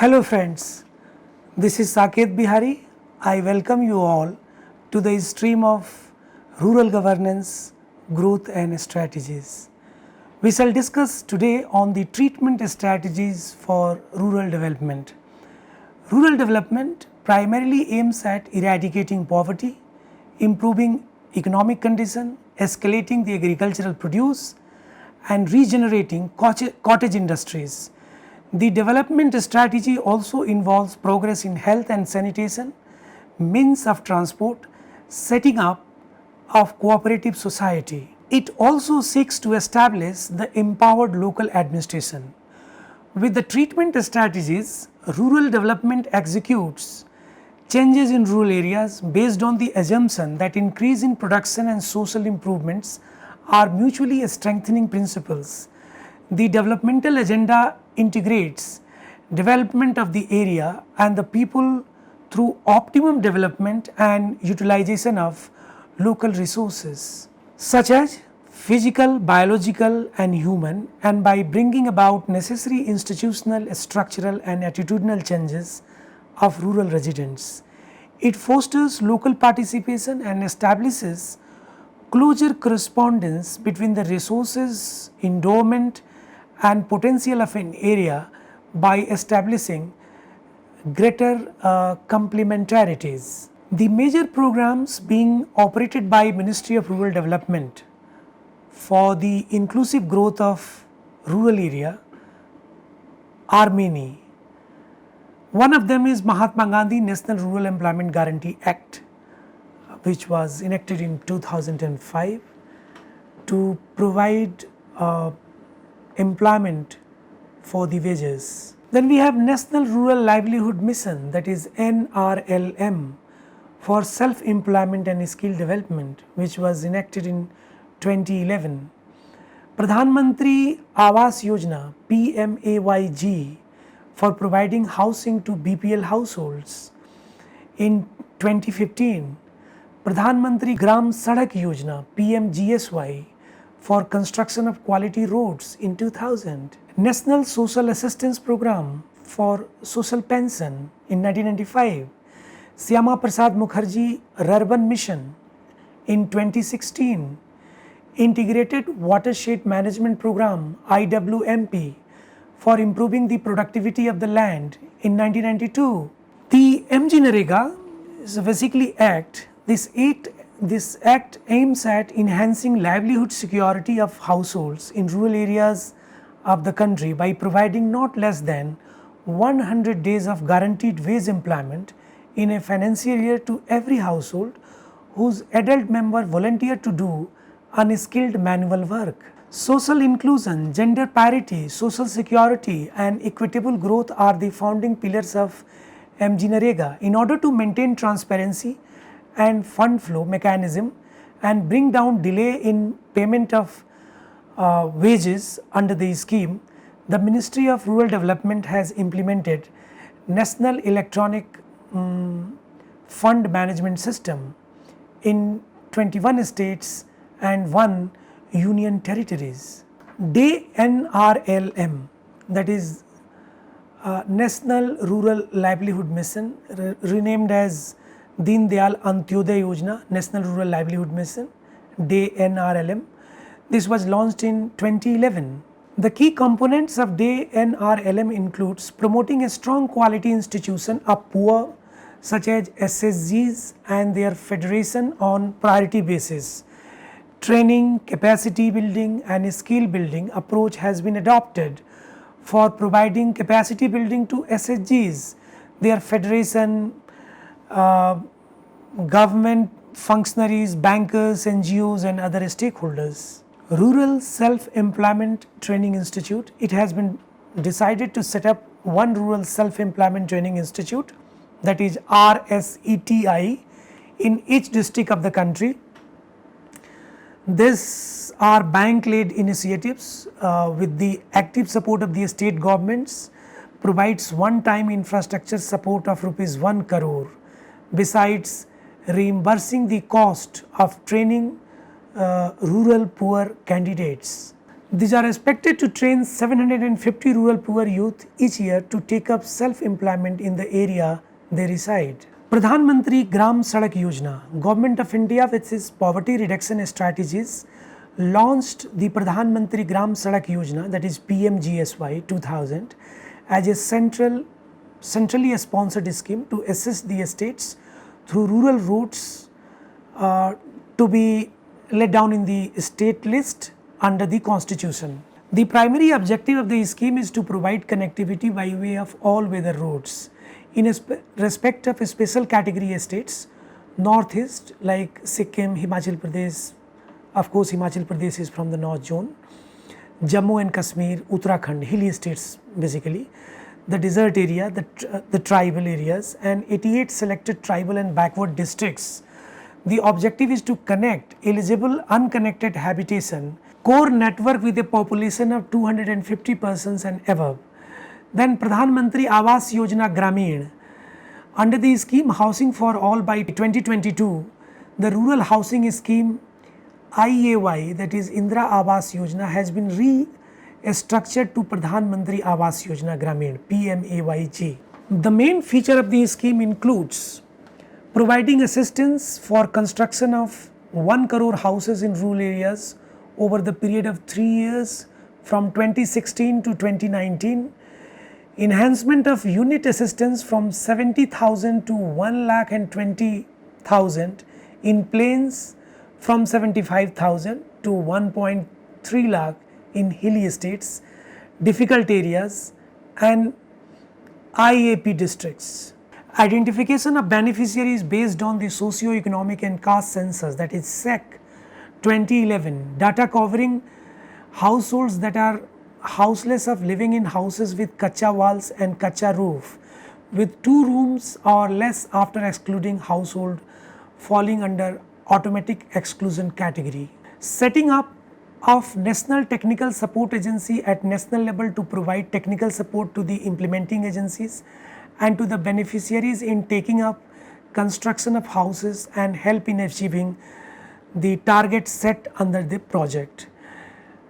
Hello friends, this is Saket Bihari. I welcome you all to the stream of rural governance, growth and strategies. We shall discuss today on the treatment strategies for rural development. Rural development primarily aims at eradicating poverty, improving economic condition, escalating the agricultural produce and regenerating cottage industries. The development strategy also involves progress in health and sanitation, means of transport, setting up of cooperative society. It also seeks to establish the empowered local administration. With the treatment strategies, rural development executes changes in rural areas based on the assumption that increase in production and social improvements are mutually strengthening principles. The developmental agenda integrates development of the area and the people through optimum development and utilization of local resources such as physical, biological and human, and by bringing about necessary institutional, structural and attitudinal changes of rural residents. It fosters local participation and establishes closer correspondence between the resources, endowment and potential of an area by establishing greater complementarities. The major programs being operated by Ministry of Rural Development for the inclusive growth of rural area are many. One of them is Mahatma Gandhi National Rural Employment Guarantee Act, which was enacted in 2005 to provide employment for the wages. Then we have National Rural Livelihood Mission, that is NRLM, for self-employment and skill development, which was enacted in 2011. Pradhan Mantri Awas Yojana PMAYG for providing housing to BPL households in 2015. Pradhan Mantri Gram Sadak Yojana PMGSY for construction of quality roads in 2000. National Social Assistance Program for Social Pension in 1995. Syama Prasad Mukherjee Rurban Mission in 2016. Integrated Watershed Management Program IWMP for improving the productivity of the land in 1992. The MGNREGA is basically act. This act aims at enhancing livelihood security of households in rural areas of the country by providing not less than 100 days of guaranteed wage employment in a financial year to every household whose adult member volunteer to do unskilled manual work. Social inclusion, gender parity, social security and equitable growth are the founding pillars of MGNREGA. In order to maintain transparency and fund flow mechanism and bring down delay in payment of wages under the scheme, the Ministry of Rural Development has implemented National Electronic Fund Management System in 21 states and 1 union territories. NRLM, that is National Rural Livelihood Mission, renamed as Deen Dayal Antyodaya Yojana, National Rural Livelihood Mission, NRLM. This was launched in 2011. The key components of NRLM includes promoting a strong quality institution of poor such as SSGs and their federation on priority basis. Training, capacity building and skill building approach has been adopted for providing capacity building to SSGs, their federation, government functionaries, bankers, NGOs and other stakeholders. Rural Self-Employment Training Institute, it has been decided to set up one Rural Self-Employment Training Institute, that is RSETI, in each district of the country. These are bank-led initiatives with the active support of the state governments, provides one-time infrastructure support of rupees 1 crore, besides reimbursing the cost of training rural poor candidates. These are expected to train 750 rural poor youth each year to take up self-employment in the area they reside. Pradhan Mantri Gram Sadak Yojana, Government of India with its poverty reduction strategies launched the Pradhan Mantri Gram Sadak Yojana, that is PMGSY 2000, as a centrally sponsored scheme to assist the states through rural routes to be laid down in the state list under the constitution. The primary objective of the scheme is to provide connectivity by way of all weather roads in respect of special category states, northeast like Sikkim, Himachal Pradesh, of course Himachal Pradesh is from the north zone, Jammu and Kashmir, Uttarakhand, hilly states basically, the desert area, the tribal areas, and 88 selected tribal and backward districts. The objective is to connect eligible unconnected habitation core network with a population of 250 persons and above. Then Pradhan Mantri Awas Yojana Grameen. Under the scheme Housing for All by 2022, the rural housing scheme IAY, that is Indira Awas Yojana, has been restructured to Pradhan Mantri Awas Yojana Grameen PMAYG. The main feature of the scheme includes providing assistance for construction of 1 crore houses in rural areas over the period of 3 years from 2016 to 2019, enhancement of unit assistance from 70,000 to 1,20,000 in plains, from 75,000 to 1.3 lakh in hilly states, difficult areas and IAP districts. Identification of beneficiaries based on the socio-economic and caste census, that is SEC 2011, data covering households that are houseless of living in houses with kacha walls and kacha roof with 2 rooms or less after excluding household falling under automatic exclusion category. Setting up of National Technical Support Agency at national level to provide technical support to the implementing agencies and to the beneficiaries in taking up construction of houses and help in achieving the target set under the project.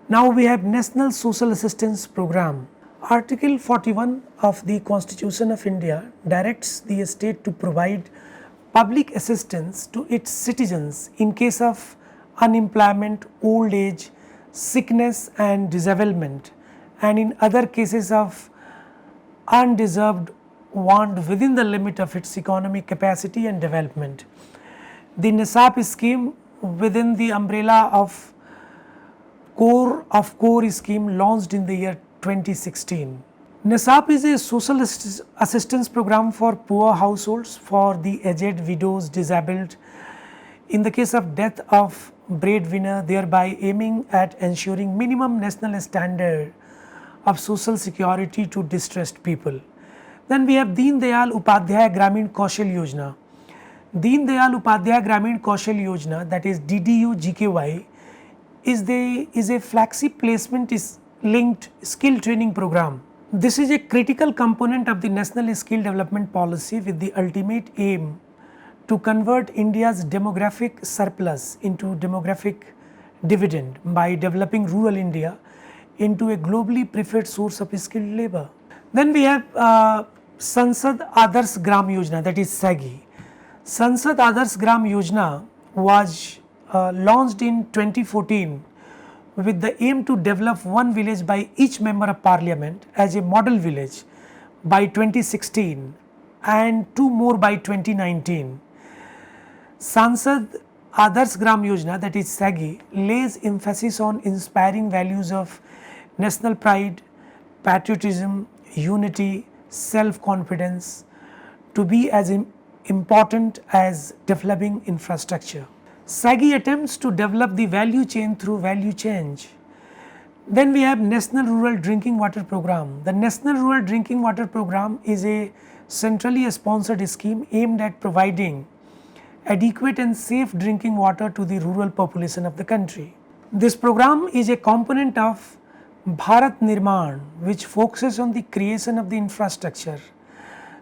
Now we have National Social Assistance Program. Article 41 of the Constitution of India directs the state to provide public assistance to its citizens in case of unemployment, old age, sickness and disablement, and in other cases of undeserved want within the limit of its economic capacity and development. The NESAP scheme within the umbrella of core scheme launched in the year 2016. NESAP is a social assistance program for poor households, for the aged, widows, disabled, in the case of death of breadwinner, thereby aiming at ensuring minimum national standard of social security to distressed people. Then we have Deen Dayal Upadhyay Gramin Kaushal Yojana. Deen Dayal Upadhyay Gramin Kaushal Yojana, that is DDU GKY, is a flagship placement linked skill training program. This is a critical component of the National Skill Development Policy with the ultimate aim to convert India's demographic surplus into demographic dividend by developing rural India into a globally preferred source of skilled labor. Then we have Sansad Adarsh Gram Yojana, that is SAGI. Sansad Adarsh Gram Yojana was launched in 2014 with the aim to develop one village by each member of parliament as a model village by 2016 and 2 more by 2019. Sansad Adarsh Gram Yojana, that is SAGI, lays emphasis on inspiring values of national pride, patriotism, unity, self-confidence to be as important as developing infrastructure. SAGI attempts to develop the value chain through value change. Then we have National Rural Drinking Water Program. The National Rural Drinking Water Program is a centrally sponsored scheme aimed at providing adequate and safe drinking water to the rural population of the country. This program is a component of Bharat Nirman, which focuses on the creation of the infrastructure.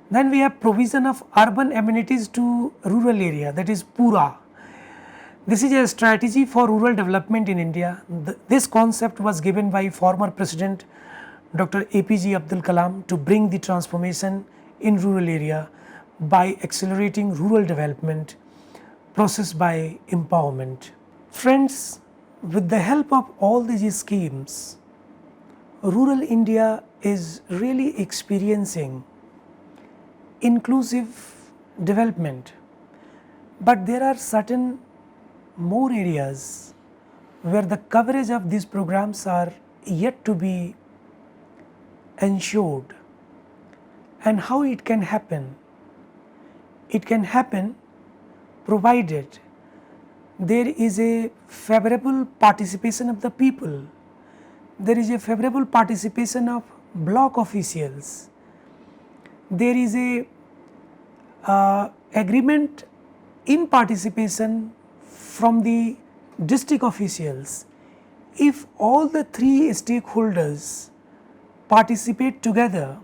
Then we have provision of urban amenities to rural area, that is PURA. This is a strategy for rural development in India. This concept was given by former President Dr. APJ Abdul Kalam to bring the transformation in rural area by accelerating rural development process by empowerment. Friends, with the help of all these schemes, rural India is really experiencing inclusive development, but there are certain more areas where the coverage of these programs are yet to be ensured. And how it can happen? It can happen provided there is a favorable participation of the people, there is a favorable participation of block officials, there is a agreement in participation from the district officials. If all the three stakeholders participate together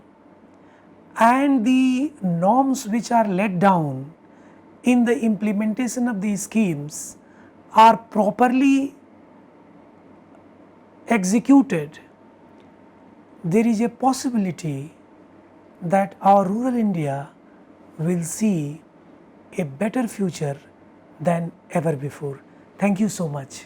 and the norms which are laid down in the implementation of these schemes are properly executed, there is a possibility that our rural India will see a better future than ever before. Thank you so much.